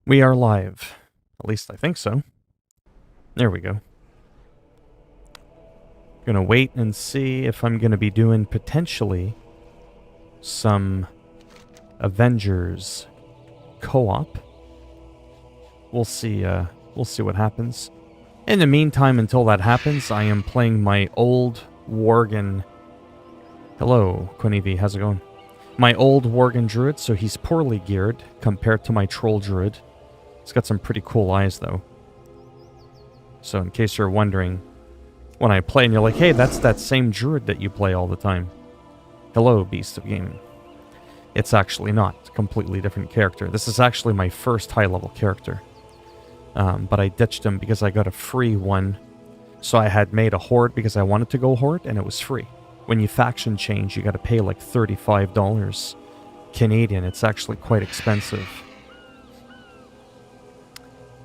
We are live. At least I think so. There we go. Gonna wait and see if I'm gonna be doing potentially some Avengers co-op. We'll see what happens. In the meantime, until that happens, I am playing my old Worgen. Hello, Quinivi, how's it going? My old Worgen Druid, so he's poorly geared compared to my Troll Druid. He's got some pretty cool eyes, though. So in case you're wondering, when I play and you're like, hey, that's that same Druid that you play all the time. Hello, Beast of Gaming. It's actually not. It's a completely different character. This is actually my first high-level character. But I ditched him because I got a free one. So I had made a Horde because I wanted to go Horde, and it was free. When you faction change, you gotta pay like $35 Canadian. It's actually quite expensive.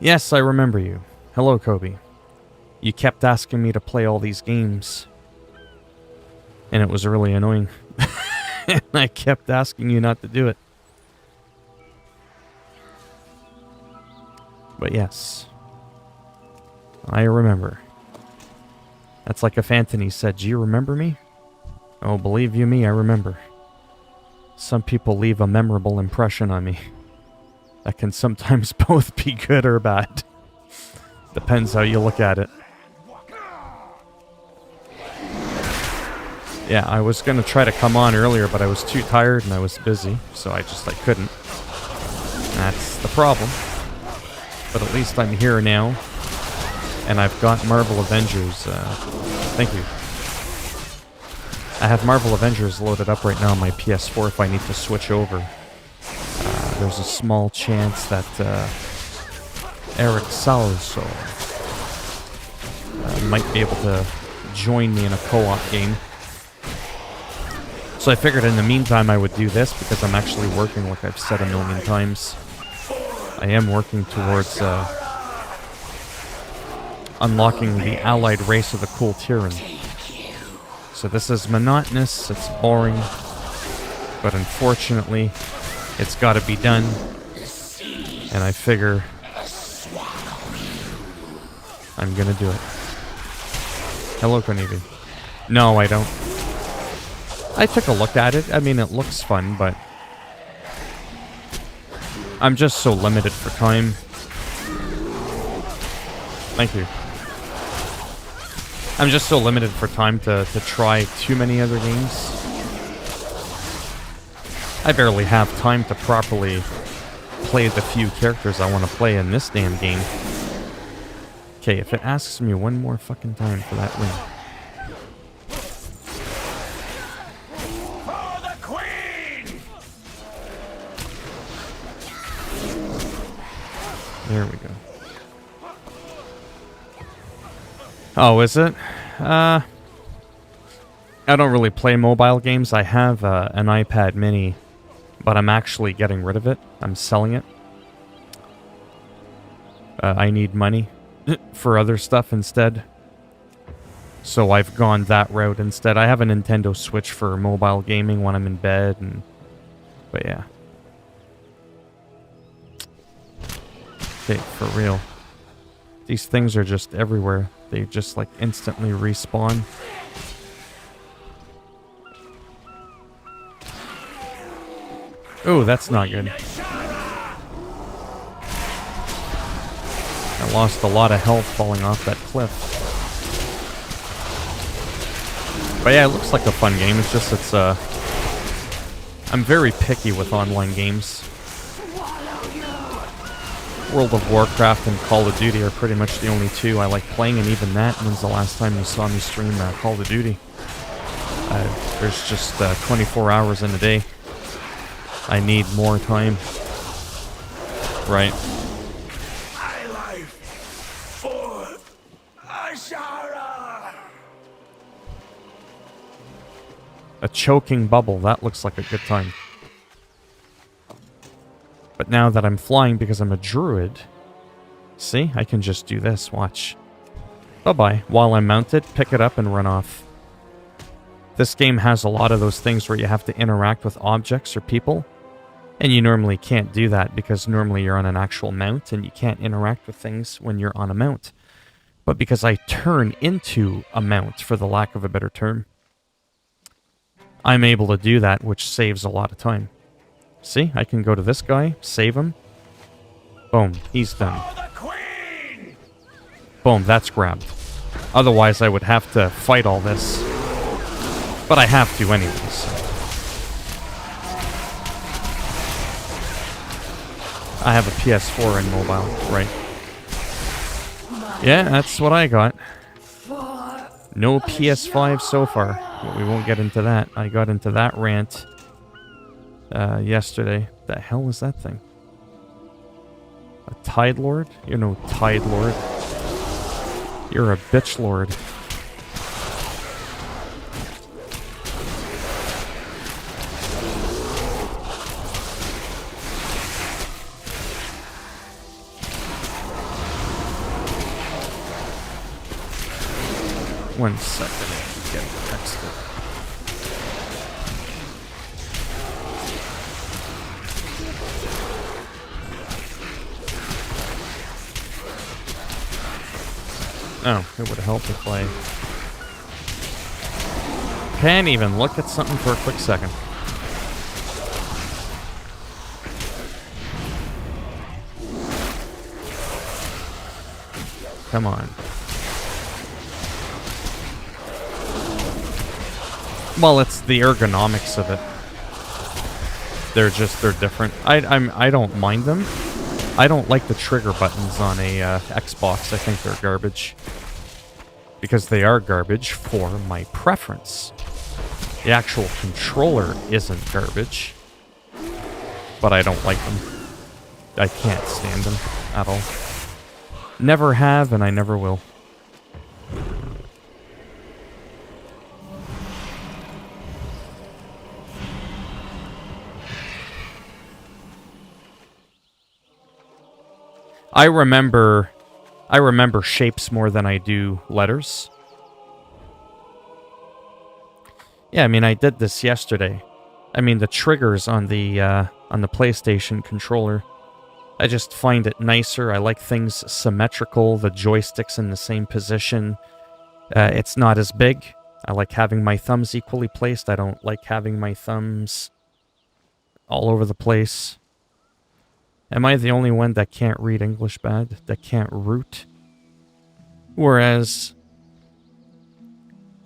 Yes, I remember you. Hello, Kobe. You kept asking me to play all these games. And it was really annoying. And I kept asking you not to do it. But yes. I remember. That's like if Anthony said, do you remember me? Oh, believe you me, I remember. Some people leave a memorable impression on me. That can sometimes both be good or bad. Depends how you look at it. Yeah, I was gonna try to come on earlier, but I was too tired and I was busy, so I couldn't. That's the problem. But at least I'm here now, and I've got Marvel Avengers. Thank you. I have Marvel Avengers loaded up right now on my PS4 if I need to switch over. There's a small chance that Eric Salso might be able to join me in a co-op game. So I figured in the meantime I would do this because I'm actually working, like I've said a million times. I am working towards unlocking the allied race of the Cool Tyrann. So this is monotonous, it's boring, but unfortunately, it's got to be done. And I figure I'm gonna do it. Hello, Konivi. No, I don't. I took a look at it. I mean, it looks fun, but I'm just so limited for time. Thank you. I'm just so limited for time to try too many other games. I barely have time to properly play the few characters I want to play in this damn game. Okay, if it asks me one more fucking time for that win. For the Queen! There we go. Oh, is it? I don't really play mobile games. I have an iPad mini, but I'm actually getting rid of it. I'm selling it. I need money for other stuff instead. So I've gone that route instead. I have a Nintendo Switch for mobile gaming when I'm in bed, but yeah. Okay, for real. These things are just everywhere. They just like instantly respawn. Oh, that's not good. I lost a lot of health falling off that cliff. But yeah, it looks like a fun game. It's just, I'm very picky with online games. World of Warcraft and Call of Duty are pretty much the only two I like playing, and even that, when's the last time you saw me stream Call of Duty? There's just 24 hours in a day. I need more time. Right. A choking bubble. That looks like a good time. But now that I'm flying because I'm a druid... See? I can just do this. Watch. Bye-bye. While I'm mounted, pick it up and run off. This game has a lot of those things where you have to interact with objects or people. And you normally can't do that because normally you're on an actual mount and you can't interact with things when you're on a mount. But because I turn into a mount, for the lack of a better term, I'm able to do that, which saves a lot of time. See, I can go to this guy, save him. Boom, he's done. Boom, that's grabbed. Otherwise, I would have to fight all this. But I have to anyways. I have a PS4 in mobile, right? Yeah, that's what I got. No PS5 so far, but we won't get into that. I got into that rant yesterday. The hell is that thing? A Tide Lord? You're no Tide Lord. You're a bitch lord. One second, I'm getting texted. Oh, it would help if I can't even look at something for a quick second. Come on. Well, it's the ergonomics of it. They're different. I don't mind them. I don't like the trigger buttons on a Xbox. I think they're garbage. Because they are garbage for my preference. The actual controller isn't garbage. But I don't like them. I can't stand them at all. Never have, and I never will. I remember shapes more than I do letters. Yeah, I mean, I did this yesterday. I mean, the triggers on the PlayStation controller, I just find it nicer. I like things symmetrical, the joysticks in the same position. It's not as big. I like having my thumbs equally placed. I don't like having my thumbs all over the place. Am I the only one that can't read English bad? That can't root? Whereas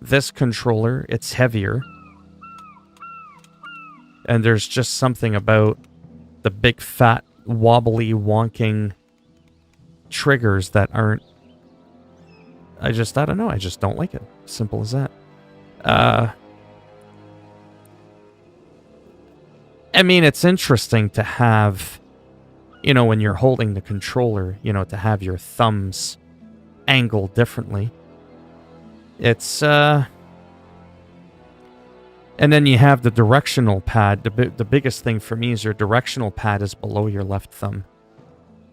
this controller, it's heavier. And there's just something about the big, fat, wobbly, wonking triggers that aren't... I don't know. I just don't like it. Simple as that. I mean, it's interesting to have... You know, when you're holding the controller, you know, to have your thumbs angled differently. It's, And then you have the directional pad. The biggest thing for me is your directional pad is below your left thumb.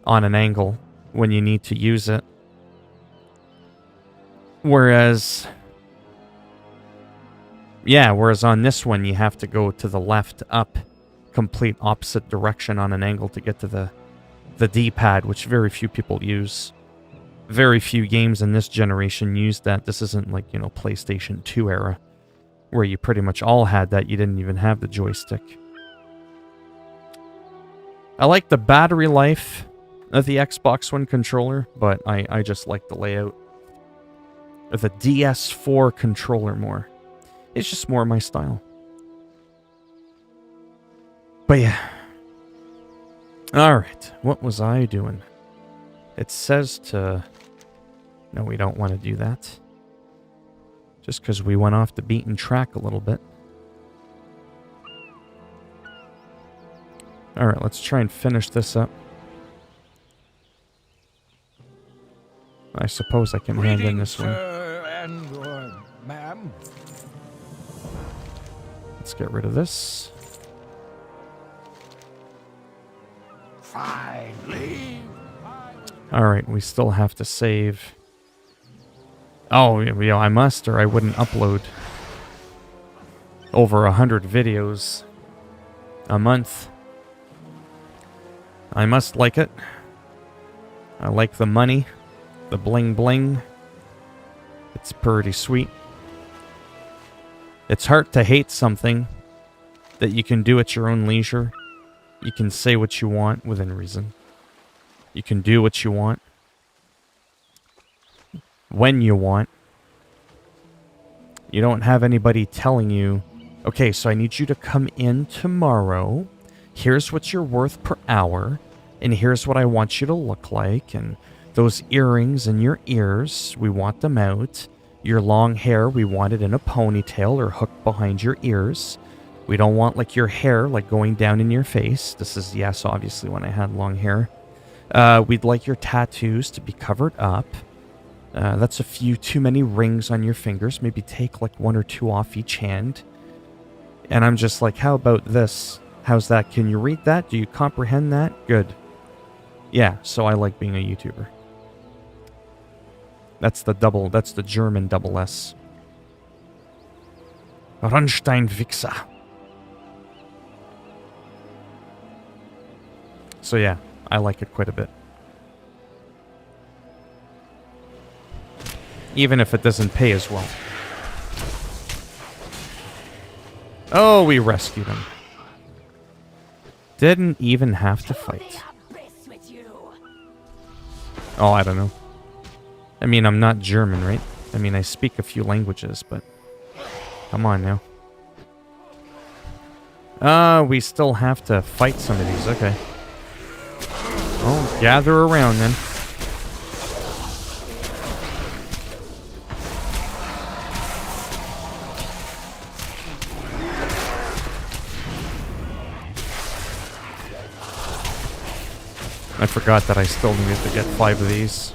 On an angle, when you need to use it. Whereas on this one, you have to go to the left, up, complete opposite direction on an angle to get to the D-pad, which very few people use. Very few games in this generation use that. This isn't like, you know, PlayStation 2 era, where you pretty much all had that. You didn't even have the joystick. I like the battery life of the Xbox One controller, but I just like the layout of the DS4 controller more. It's just more my style. But yeah. Alright, what was I doing? It says to... No, we don't want to do that. Just because we went off the beaten track a little bit. Alright, let's try and finish this up. I suppose I can hand in this one. Ma'am. Let's get rid of this. Finally. Alright, we still have to save. Oh, you know, I must, or I wouldn't upload over 100 videos a month. I must like it. I like the money, the bling bling. It's pretty sweet. It's hard to hate something that you can do at your own leisure. You can say what you want within reason. You can do what you want when you want. You don't have anybody telling you, okay, so I need you to come in tomorrow. Here's what you're worth per hour. And here's what I want you to look like. And those earrings in your ears, we want them out. Your long hair, we want it in a ponytail or hooked behind your ears. We don't want like your hair like going down in your face. This is, yes, obviously when I had long hair. We'd like your tattoos to be covered up. That's a few too many rings on your fingers. Maybe take like 1 or 2 off each hand. And I'm just like, how about this? How's that? Can you read that? Do you comprehend that? Good. Yeah, so I like being a YouTuber. That's the German double S. Rundstein Wichser. So yeah, I like it quite a bit. Even if it doesn't pay as well. Oh, we rescued him. Didn't even have to fight. Oh, I don't know. I mean, I'm not German, right? I mean, I speak a few languages, but... Come on now. We still have to fight some of these, okay. Oh, gather around then. I forgot that I still needed to get 5 of these.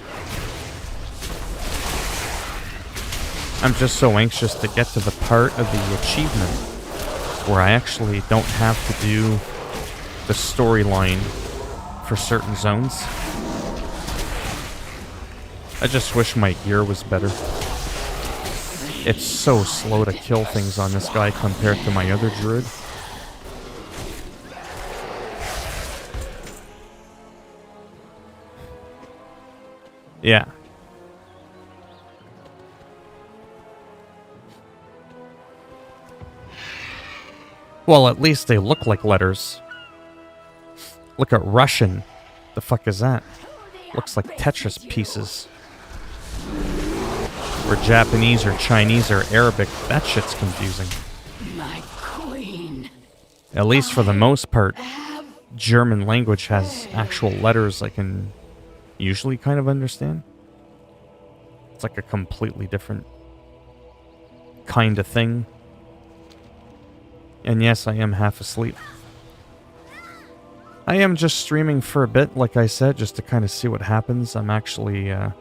I'm just so anxious to get to the part of the achievement where I actually don't have to do the storyline for certain zones. I just wish my gear was better. It's so slow to kill things on this guy compared to my other druid. Yeah. Well, at least they look like letters. Look at Russian. The fuck is that? Looks like Tetris pieces. Or Japanese or Chinese or Arabic. That shit's confusing. My queen. At least for the most part, German language has actual letters I can usually kind of understand. It's like a completely different kind of thing. And yes, I am half asleep. I am just streaming for a bit, like I said, just to kind of see what happens. I'm actually, I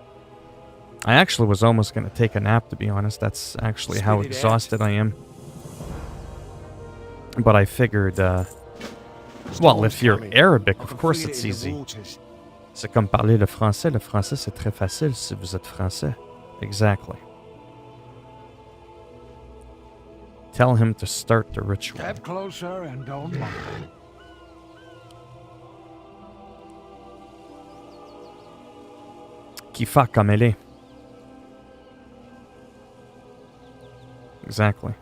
actually was almost going to take a nap, to be honest. That's actually how exhausted I am. But I figured, well, if you're Arabic, of course it's easy. C'est comme parler le français. Le français, c'est très facile si vous êtes français. Exactly. Tell him to start the ritual. Step closer and don't mumble. Qui fa comme elle est. Exactly.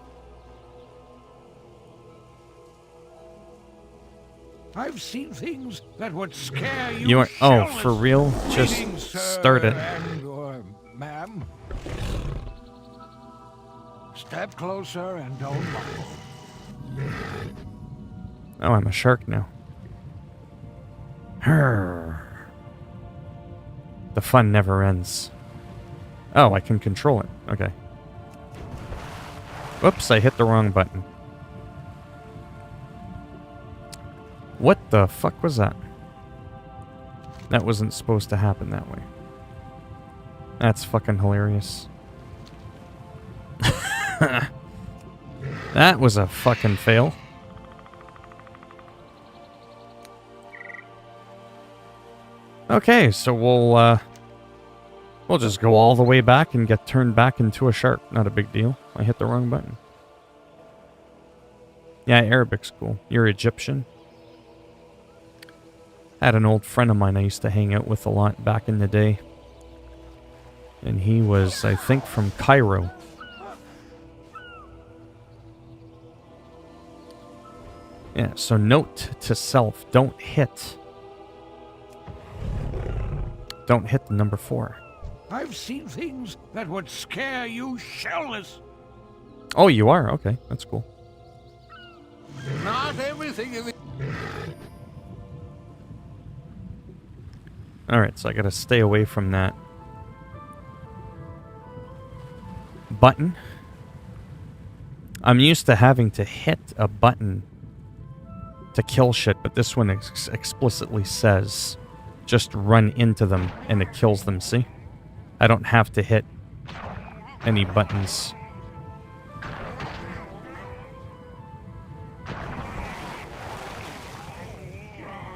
I've seen things that would scare you. You are, oh, for real? Just start it. And, ma'am. Step closer and don't mumble. Oh, I'm a shark now. Her. The fun never ends. Oh, I can control it. Okay. Whoops, I hit the wrong button. What the fuck was that? That wasn't supposed to happen that way. That's fucking hilarious. That was a fucking fail. Okay, so we'll just go all the way back and get turned back into a shark. Not a big deal. I hit the wrong button. Yeah, Arabic's cool. You're Egyptian. I had an old friend of mine I used to hang out with a lot back in the day. And he was, I think, from Cairo. Yeah, so note to self, don't hit. Don't hit the number 4. I've seen things that would scare you shellless. Oh, you are? Okay, that's cool. Not everything in the... Alright, so I gotta stay away from that button. I'm used to having to hit a button to kill shit, but this one explicitly says just run into them and it kills them, see? I don't have to hit any buttons.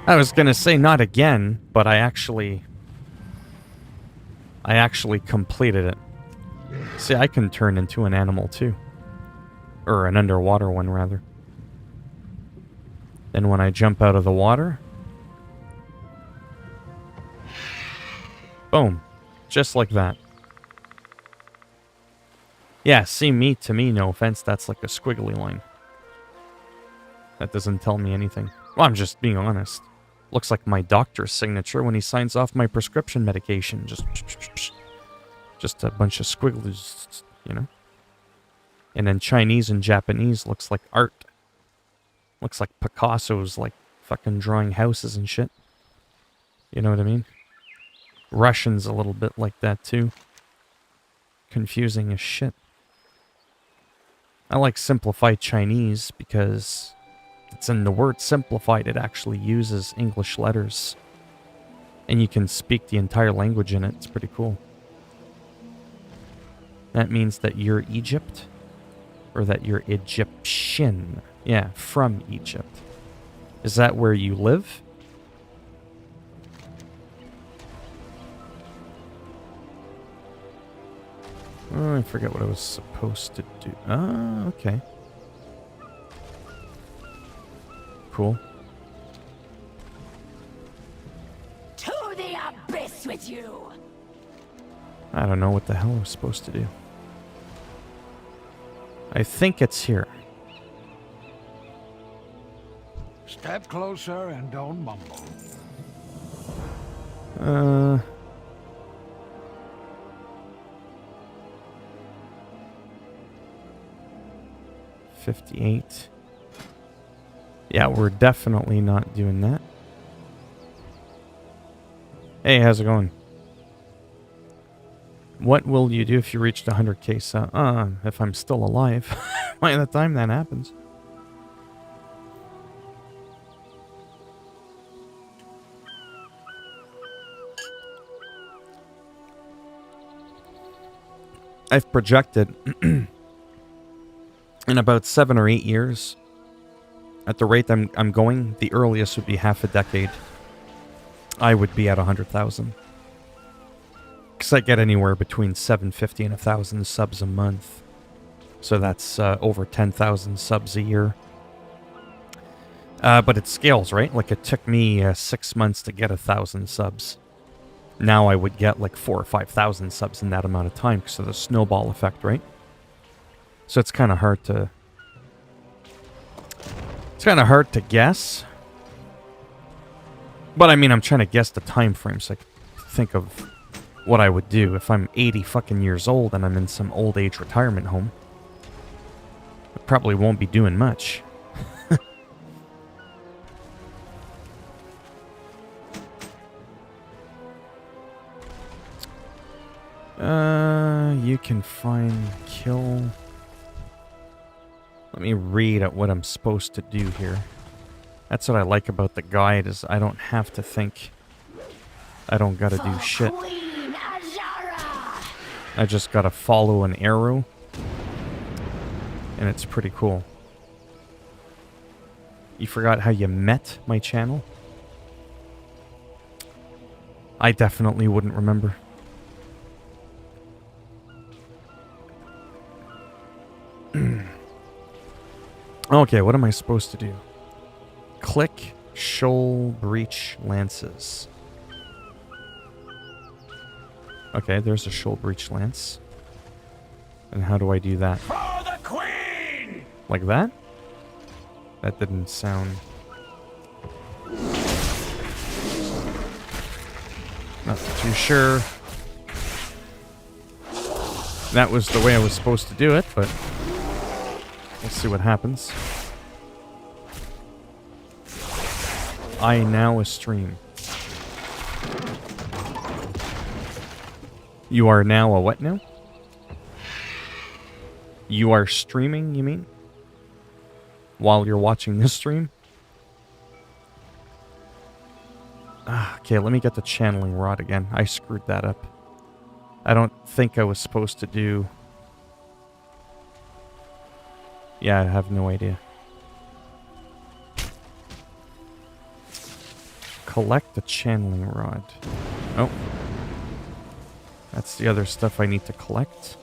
I was gonna say not again, but I actually completed it. See, I can turn into an animal too. Or an underwater one, rather. Then when I jump out of the water... boom. Just like that. Yeah, see, to me, no offense, that's like a squiggly line. That doesn't tell me anything. Well, I'm just being honest. Looks like my doctor's signature when he signs off my prescription medication. Just a bunch of squigglies, you know? And then Chinese and Japanese looks like art. Looks like Picasso's, like, fucking drawing houses and shit. You know what I mean? Russian's a little bit like that, too. Confusing as shit. I like simplified Chinese because it's in the word simplified. It actually uses English letters. And you can speak the entire language in it. It's pretty cool. That means that you're Egypt. Or that you're Egyptian. Yeah, from Egypt. Is that where you live? Oh, I forget what I was supposed to do. Ah, okay. Cool. To the abyss with you! I don't know what the hell I was supposed to do. I think it's here. Step closer and don't mumble. 58. Yeah, we're definitely not doing that. Hey, how's it going? What will you do if you reached 100k? If I'm still alive by the time that happens. I've projected in about 7 or 8 years, at the rate I'm going, the earliest would be half a decade. I would be at 100,000. Because I get anywhere between 750 and 1,000 subs a month. So that's over 10,000 subs a year. But it scales, right? Like it took me 6 months to get 1,000 subs. Now I would get like 4,000 or 5,000 subs in that amount of time because of the snowball effect, right? So it's kind of hard to... It's kind of hard to guess. But I mean, I'm trying to guess the time frame so I can think of what I would do if I'm 80 fucking years old and I'm in some old age retirement home. I probably won't be doing much. You can find kill. Let me read at what I'm supposed to do here. That's what I like about the guide is I don't have to think. I don't gotta do shit. I just gotta follow an arrow. And it's pretty cool. You forgot how you met my channel? I definitely wouldn't remember. Okay, what am I supposed to do? Click Shoal breach lances. Okay, there's a shoal breach lance. And how do I do that? For the Queen! Like that? That didn't sound... Not too sure. That was the way I was supposed to do it, but we'll see what happens. I now stream. You are now a what now? You are streaming, you mean? While you're watching this stream? Okay, let me get the channeling rod again. I screwed that up. I don't think I was supposed to do... Yeah, I have no idea. Collect the channeling rod. Oh. That's the other stuff I need to collect.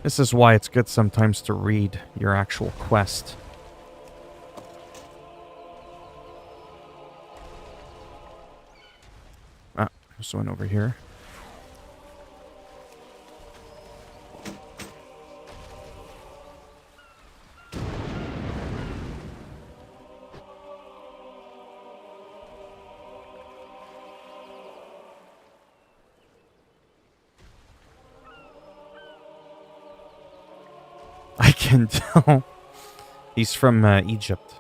This is why it's good sometimes to read your actual quest. Ah, there's one over here. I can tell. He's from Egypt.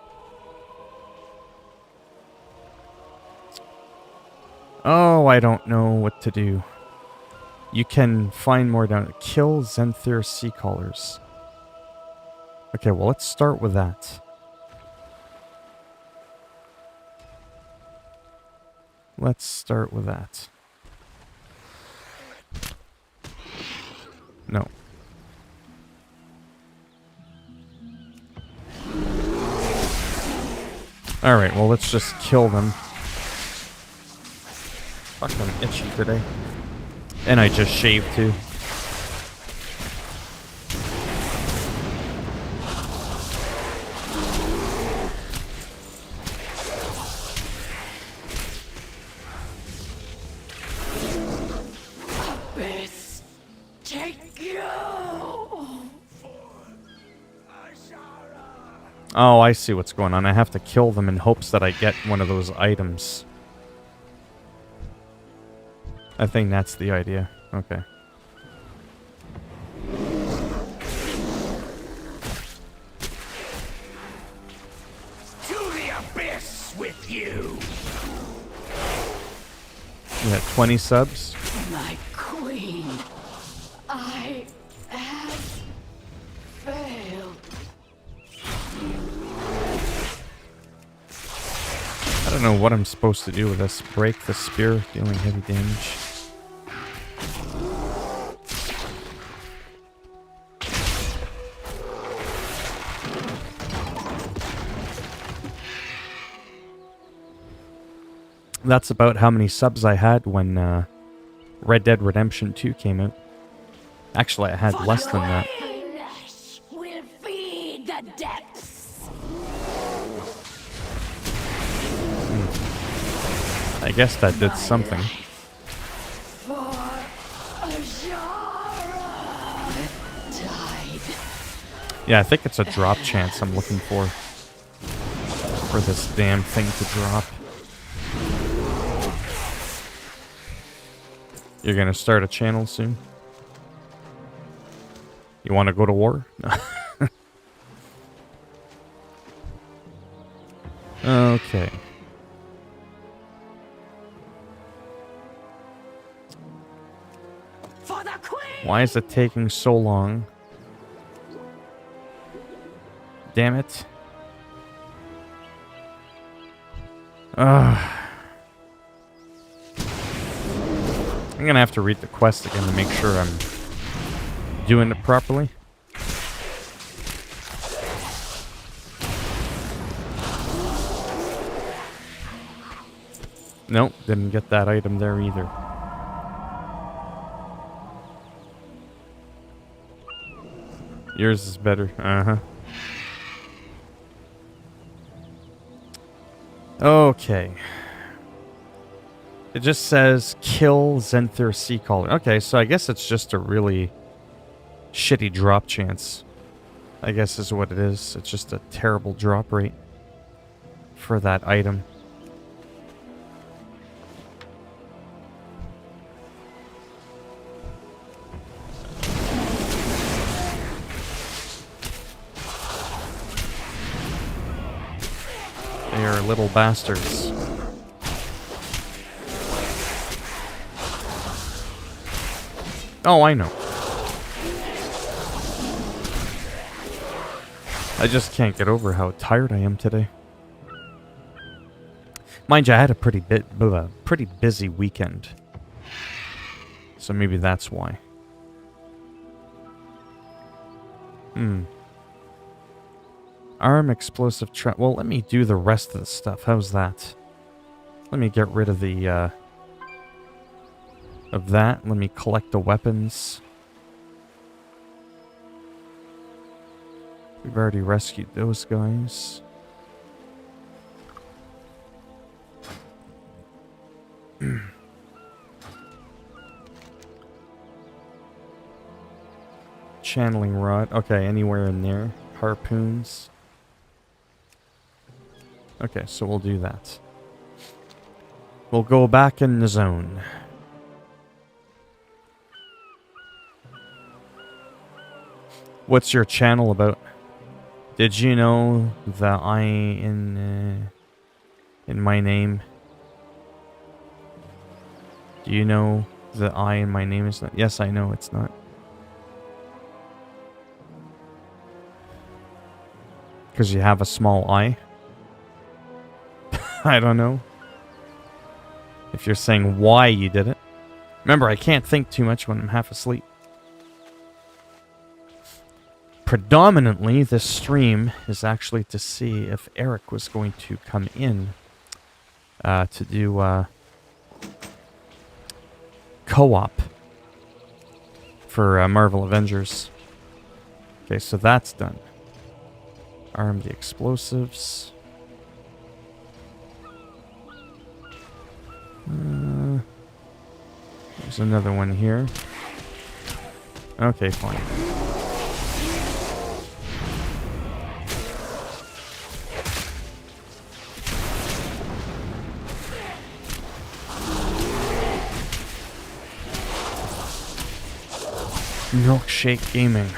Oh, I don't know what to do. You can find more down. Kill Zenthir sea collars. Okay, well, let's start with that. Let's start with that. No. Alright, well, let's just kill them. Fuck, I'm itchy today. And I just shaved, too. Abyss, take you! Oh, I see what's going on. I have to kill them in hopes that I get one of those items. I think that's the idea. Okay. To the abyss with you! Yeah, 20 subs. My queen, I have failed. I don't know what I'm supposed to do with this. Break the spear, dealing heavy damage. That's about how many subs I had when Red Dead Redemption 2 came out. Actually, I had less than that. Will feed the depths. I guess that did something. For Azara died. Yeah, I think it's a drop chance I'm looking for this damn thing to drop. You're gonna start a channel soon? You want to go to war? Okay. For the queen. Why is it taking so long? Damn it. I'm gonna have to read the quest again to make sure I'm doing it properly. Nope, didn't get that item there either. Yours is better. Uh-huh. Okay. It just says kill Zenther Seacaller. Okay, so I guess it's just a really shitty drop chance. I guess is what it is. It's just a terrible drop rate for that item. They are little bastards. Oh, I know. I just can't get over how tired I am today. Mind you, I had a pretty busy weekend. So maybe that's why. Arm explosive trap. Well, let me do the rest of the stuff. How's that? Let me get rid of the of that. Let me collect the weapons. We've already rescued those guys. Channeling rod. Okay, anywhere in there. Harpoons. Okay, so we'll do that. We'll go back in the zone. What's your channel about? Did you know the I in my name? Do you know the I in my name is not? Yes, I know it's not. Because you have a small I? I don't know. If you're saying why you did it. Remember, I can't think too much when I'm half asleep. Predominantly, this stream is actually to see if Eric was going to come in to do co-op for Marvel Avengers. Okay, so that's done. Arm the explosives. There's another one here. Okay, fine. Milkshake Gaming.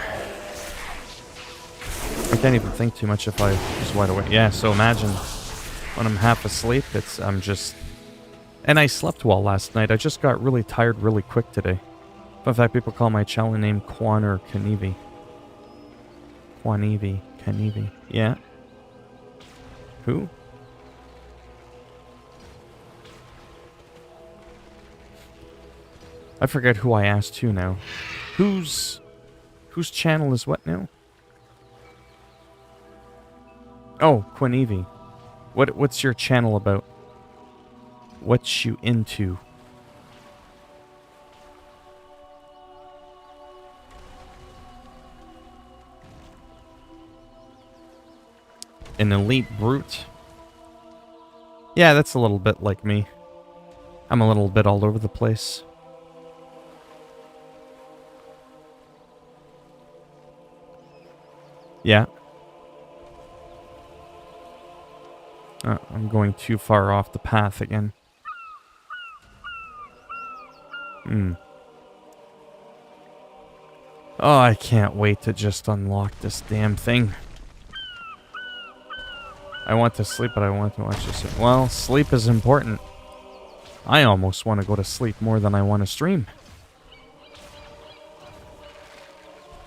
I can't even think too much if I was wide awake. Yeah, so imagine when I'm half asleep, I'm just... And I slept well last night. I just got really tired really quick today. In fact, people call my channel name Quan or Kanivi. Quanivi. Kanivi. Yeah. Who? I forget who I asked to now. Whose channel is what now? Oh, Quanivi. What's your channel about? What you into? An elite brute? Yeah, that's a little bit like me. I'm a little bit all over the place. Yeah. I'm going too far off the path again. Oh, I can't wait to just unlock this damn thing. I want to sleep, but I want to watch this. Well, sleep is important. I almost want to go to sleep more than I want to stream.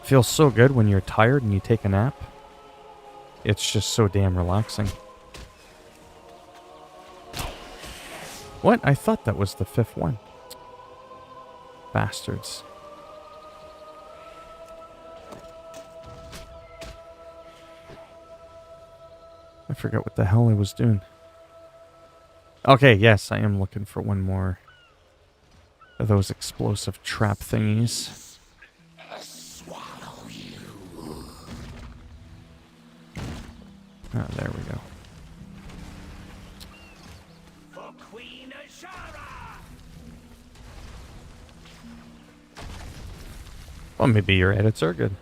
Feels so good when you're tired and you take a nap. It's just so damn relaxing. What? I thought that was the 5th one. Bastards. I forgot what the hell I was doing. Okay, yes, I am looking for one more of those explosive trap thingies. Swallow you. Ah, there we go. Well, maybe your edits are good.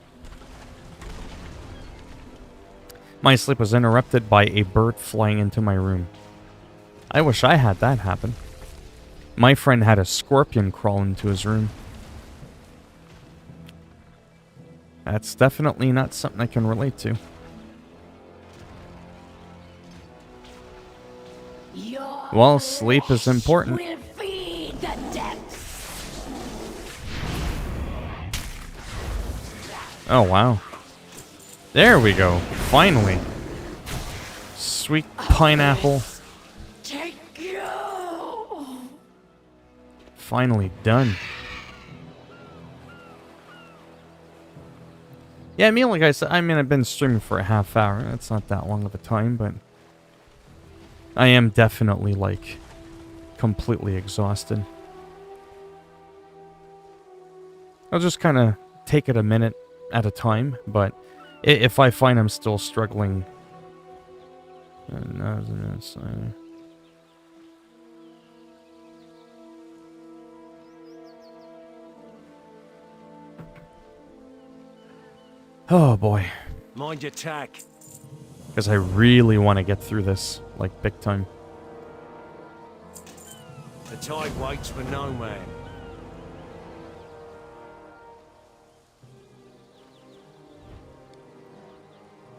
My sleep was interrupted by a bird flying into my room. I wish I had that happen. My friend had a scorpion crawl into his room. That's definitely not something I can relate to. Well, sleep is important. Will feed the depths. Oh, wow. There we go. Finally. Sweet pineapple. Take you. Finally done. Yeah, I mean, like I said, I've been streaming for a half hour. That's not that long of a time, but I am definitely, like, completely exhausted. I'll just kind of take it a minute at a time, but if I find I'm still struggling... Oh boy. Mind your tack. Because I really want to get through this, like, big time. The tide waits for no man.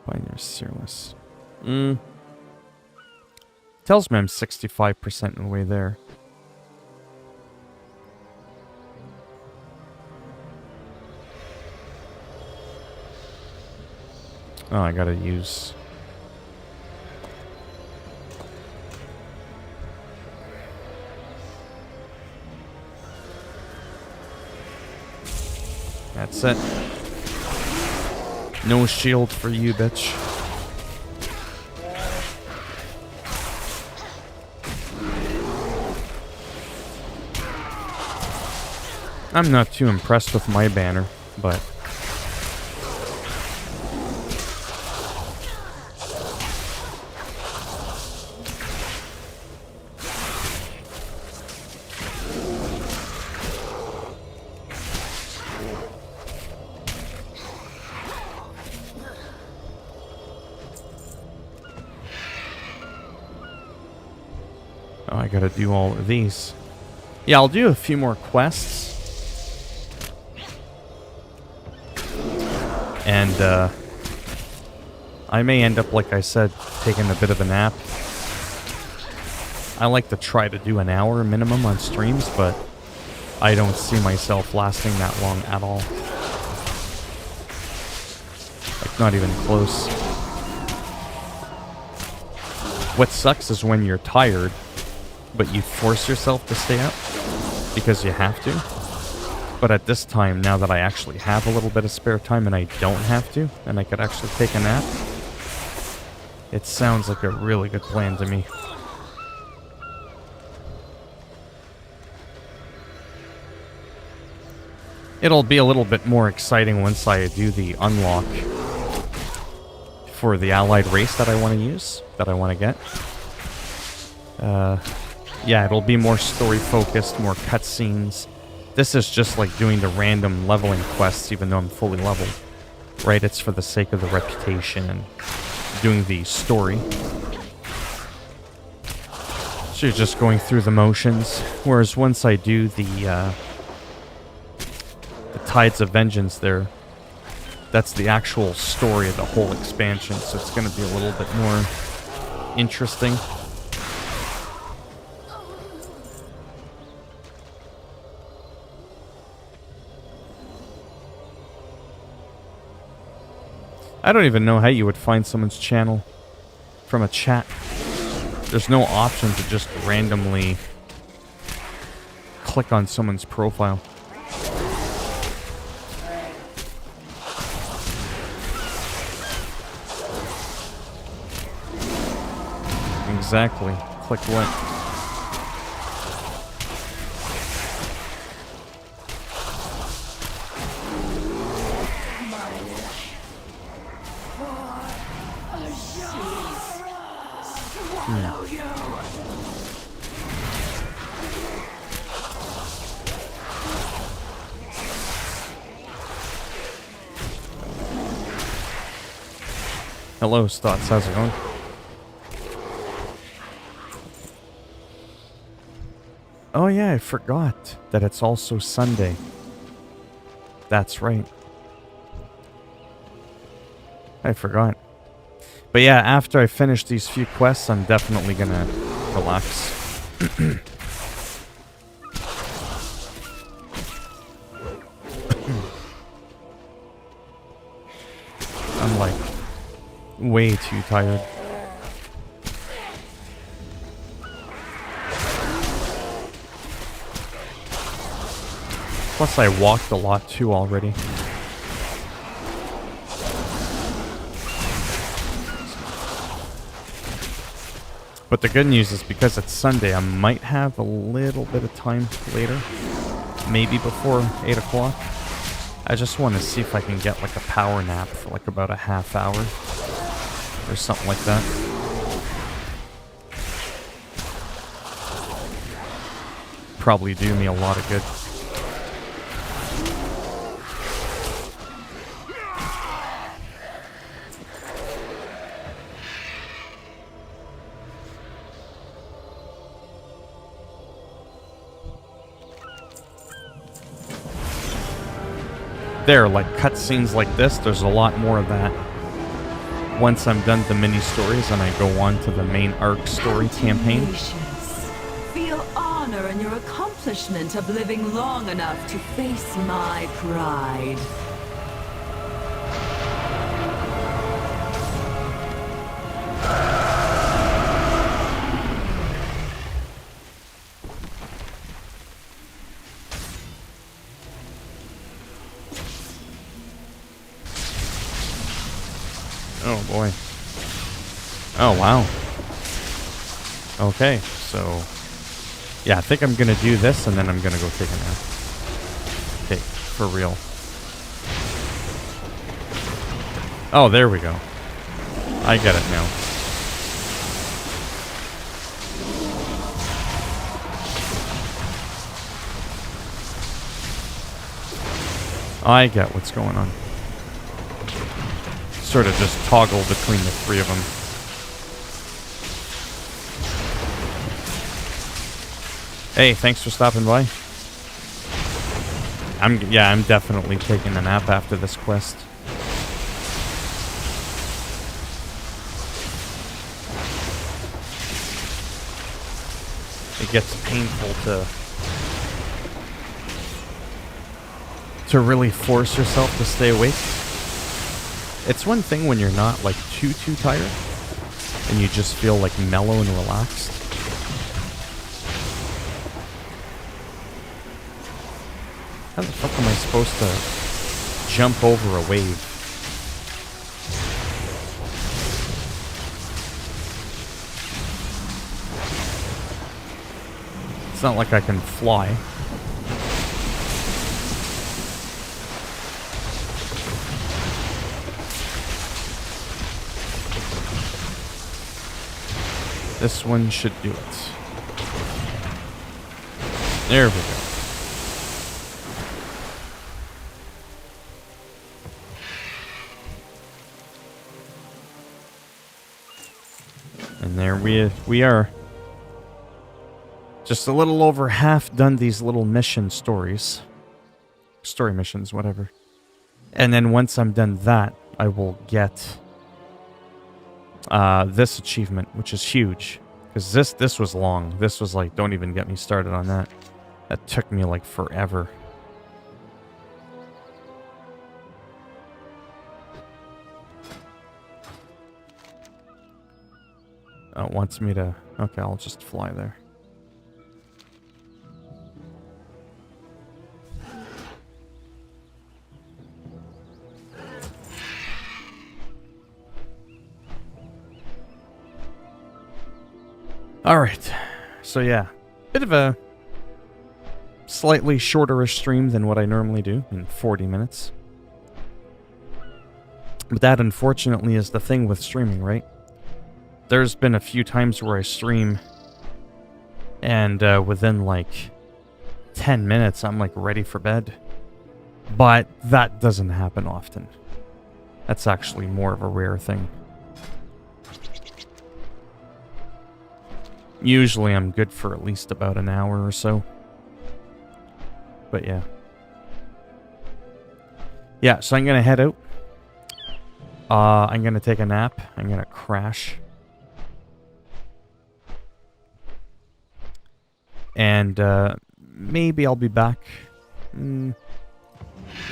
Pioneer Searless. Tells me I'm 65% of the way there. Oh, I gotta use... That's it. No shield for you, bitch. I'm not too impressed with my banner, but... Oh, I gotta do all of these. Yeah, I'll do a few more quests. And, I may end up, like I said, taking a bit of a nap. I like to try to do an hour minimum on streams, but I don't see myself lasting that long at all. Like, not even close. What sucks is when you're tired, but you force yourself to stay up because you have to. But at this time, now that I actually have a little bit of spare time and I don't have to, and I could actually take a nap, it sounds like a really good plan to me. It'll be a little bit more exciting once I do the unlock for the allied race that I want to use, that I want to get. Yeah, it'll be more story-focused, more cutscenes. This is just like doing the random leveling quests, even though I'm fully leveled. Right, it's for the sake of the reputation and doing the story. So you're just going through the motions. Whereas once I do the Tides of Vengeance there, that's the actual story of the whole expansion, so it's going to be a little bit more interesting. I don't even know how you would find someone's channel from a chat. There's no option to just randomly click on someone's profile. Exactly. Click what? Hello, Stotts. How's it going? Oh yeah, I forgot that it's also Sunday. That's right. I forgot. But yeah, after I finish these few quests, I'm definitely gonna relax. I'm like way too tired. Plus I walked a lot too already. But the good news is because it's Sunday, I might have a little bit of time later. Maybe before 8 o'clock. I just want to see if I can get like a power nap for like about a half hour. Or something like that. Probably do me a lot of good. There, like cutscenes like this, there's a lot more of that. Once I'm done the mini stories and I go on to the main arc story campaign. Feel honor in your accomplishment of living long enough to face my pride. Oh boy. Oh wow. Okay, so yeah, I think I'm gonna do this and then I'm gonna go take a nap. Okay, for real. Oh, there we go. I get it now. I get what's going on. Sort of just toggle between the three of them. Hey, thanks for stopping by. I'm definitely taking a nap after this quest. It gets painful to really force yourself to stay awake. It's one thing when you're not like too tired and you just feel like mellow and relaxed. How the fuck am I supposed to jump over a wave? It's not like I can fly. This one should do it. There we go. And there we are. Just a little over half done these little mission stories. Story missions, whatever. And then once I'm done that, I will get this achievement, which is huge. Because this was long. This was like, don't even get me started on that. That took me like forever. Oh, it wants me to... Okay, I'll just fly there. Alright, so yeah, bit of a slightly shorter-ish stream than what I normally do, in 40 minutes. But that, unfortunately, is the thing with streaming, right? There's been a few times where I stream, and within, like, 10 minutes, I'm, like, ready for bed. But that doesn't happen often. That's actually more of a rare thing. Usually I'm good for at least about an hour or so. But yeah. Yeah, so I'm going to head out. I'm going to take a nap. I'm going to crash. And maybe I'll be back.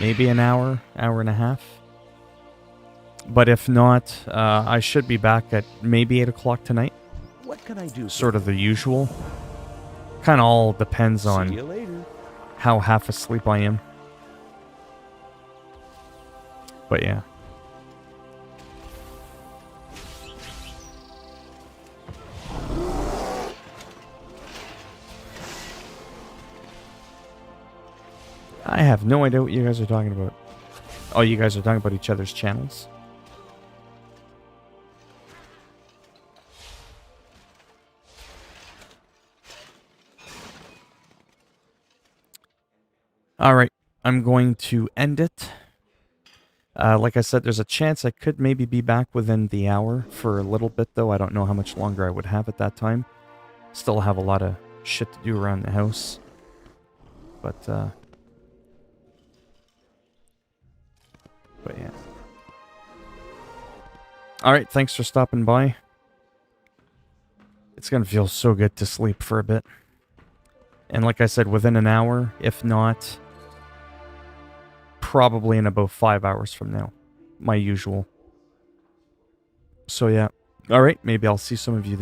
Maybe an hour, hour and a half. But if not, I should be back at maybe 8 o'clock tonight. What can I do? Sort of the usual. Kind of all depends See you on later. how half asleep I am. But yeah. I have no idea what you guys are talking about. Oh, you guys are talking about each other's channels? Alright, I'm going to end it. Like I said, there's a chance I could maybe be back within the hour for a little bit, though. I don't know how much longer I would have at that time. Still have a lot of shit to do around the house. But yeah. Alright, thanks for stopping by. It's gonna feel so good to sleep for a bit. And like I said, within an hour, if not, probably in about 5 hours from now. My usual. So yeah. Alright, maybe I'll see some of you then.